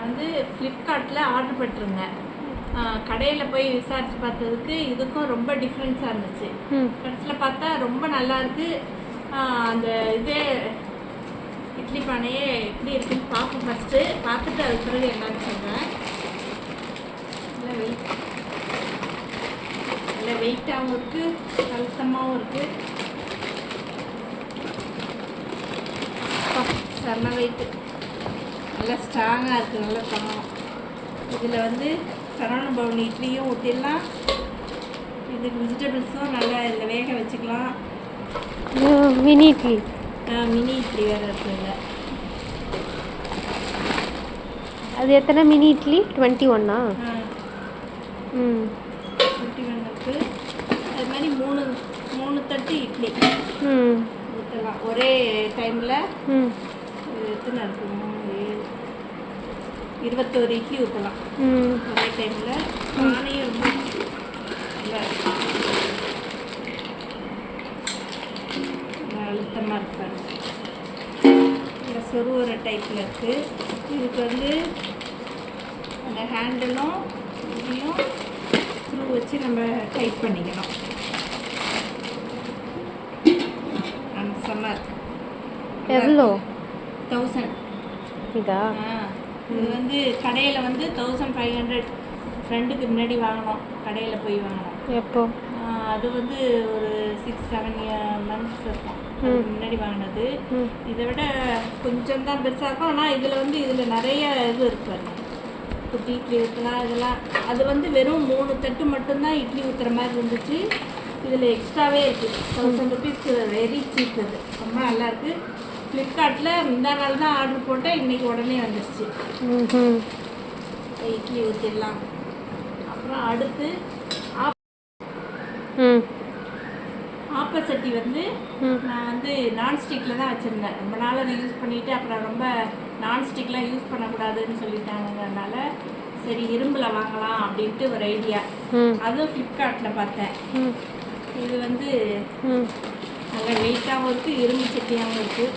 நான் வந்து ஃப்ளிப்கார்ட்டில் ஆர்டர் பண்ணிருந்தேன். கடையில் போய் விசாரித்து பார்த்ததுக்கு இதுக்கும் ரொம்ப டிஃப்ரென்ஸாக இருந்துச்சு. கடைசியில் பார்த்தா ரொம்ப நல்லா இருக்கு. அந்த இதே இட்லி பானையே எப்படி இருக்குன்னு பார்ப்போம். ஃபஸ்ட்டு பார்த்துட்டு அதுக்கு பிறகு என்னன்னு சொல்கிறேன். நல்ல வெயிட்டாகவும் இருக்குது, அழுத்தமாகவும் இருக்குது. செம்ம வெயிட்டு, நல்லா ஸ்ட்ராங்காக இருக்குது, நல்லா தங்கம். இதில் வந்து சரவண பவன் இட்லியும் ஊற்றிடலாம். இதுக்கு வெஜிடபிள்ஸும் நல்லா இதில் வேக வச்சுக்கலாம். மினி இட்லி மினி இட்லி வேறு இருக்குங்க. அது எத்தனை மினி இட்லி? 21 21 இருக்குது. அது மாதிரி மூணு தட்டு இட்லி ஊற்றலாம் ஒரே டைமில். எத்தனை இருக்குது? 21 இட்லி ஊற்றலாம் ஒரே டைமில். பானையும் ரொம்ப நல்லா அழுத்தமாக இருப்பாரு. இந்த சொருவுற டைப்பில் இருக்குது. இதுக்கு வந்து அந்த ஹேண்டிலும் இதையும் ஸ்க்ரூ வச்சு நம்ம டைட் பண்ணிக்கணும். செம்ம எவ்வளோ? 1000 இதா? இது வந்து கடையில் வந்து 1500 ஃப்ரெண்டுக்கு முன்னாடி வாங்கினோம். கடையில் போய் வாங்கினோம். எப்போ? அது வந்து ஒரு 6-7 மந்த்ஸ் இருக்கும் முன்னாடி வாங்கினது. இதை விட கொஞ்சம் தான் பெருசாக இருக்கும். ஆனால் இதில் நிறைய இது இருப்பாரு. குட்டி இட்லி ஊற்றலாம் இதெல்லாம். அது வந்து வெறும் 3 தட்டு மட்டும்தான் இட்லி ஊற்றுற மாதிரி இருந்துச்சு. இதில் எக்ஸ்ட்ராவே இருக்குது. 1000 ருபீஸ்க்கு வெரி சீப். இது ரொம்ப நல்லாயிருக்கு. ஃப்ளிப்கார்ட்டில் இந்த நாள் தான் ஆர்டர் போட்டேன், இன்றைக்கி உடனே வந்துடுச்சு. இட்லி ஊற்றிடலாம். அப்புறம் அடுத்து ஆப்பசட்டி வந்து நான் வந்து நான்ஸ்டிக்கில் தான் வச்சுருந்தேன். ரொம்ப நாள் அதை யூஸ் பண்ணிவிட்டு அப்புறம் ரொம்ப நான்ஸ்டிக்லாம் யூஸ் பண்ணக்கூடாதுன்னு சொல்லிட்டாங்கனால சரி இரும்பில் வாங்கலாம் அப்படின்ட்டு ஒரு ஐடியா. அதுவும் ஃப்ளிப்கார்ட்டில் பார்த்தேன். இது வந்து நல்ல வெயிட்டாகவும் இருக்குது, இரும்பு சட்டியாகவும் இருக்குது.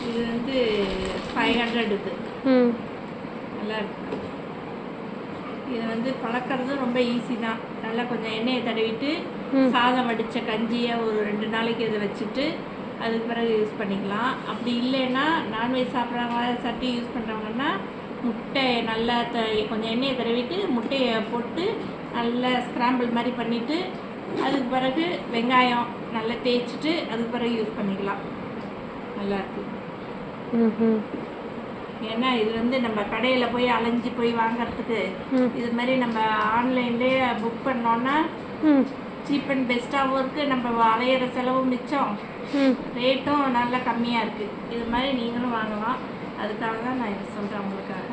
இது வந்து 500 இது. நல்லா இருக்கு. இதை வந்து பழக்கிறதும் ரொம்ப ஈஸி தான். நல்லா கொஞ்சம் எண்ணெயை தடவிட்டு சாதம் வடித்த கஞ்சியை ஒரு 2 நாளைக்கு இதை வச்சுட்டு அதுக்கு பிறகு யூஸ் பண்ணிக்கலாம். அப்படி இல்லைன்னா நான்வெஜ் சாப்பிட்றவங்க சட்டி யூஸ் பண்ணுறவங்கன்னா முட்டையை நல்லா கொஞ்சம் எண்ணெயை தடவிட்டு முட்டையை போட்டு நல்லா ஸ்க்ராம்பிள் மாதிரி பண்ணிவிட்டு அதுக்கு பிறகு வெங்காயம் நல்லா தேய்ச்சிட்டு அதுக்கு பிறகு யூஸ் பண்ணிக்கலாம். நல்லாயிருக்கு. ஏன்னா இது வந்து நம்ம கடையில் போய் அலைஞ்சி போய் வாங்கிறதுக்கு இது மாதிரி நம்ம ஆன்லைன்லேயே புக் பண்ணோன்னா சீப் அண்ட் பெஸ்ட்டாகவும் இருக்குது. நம்ம அலையிற செலவும் மிச்சம், ரேட்டும் நல்லா கம்மியாக இருக்குது. இது மாதிரி நீங்களும் வாங்கலாம். அதுக்காக தான் நான் இதை சொல்கிறேன் உங்களுக்காக.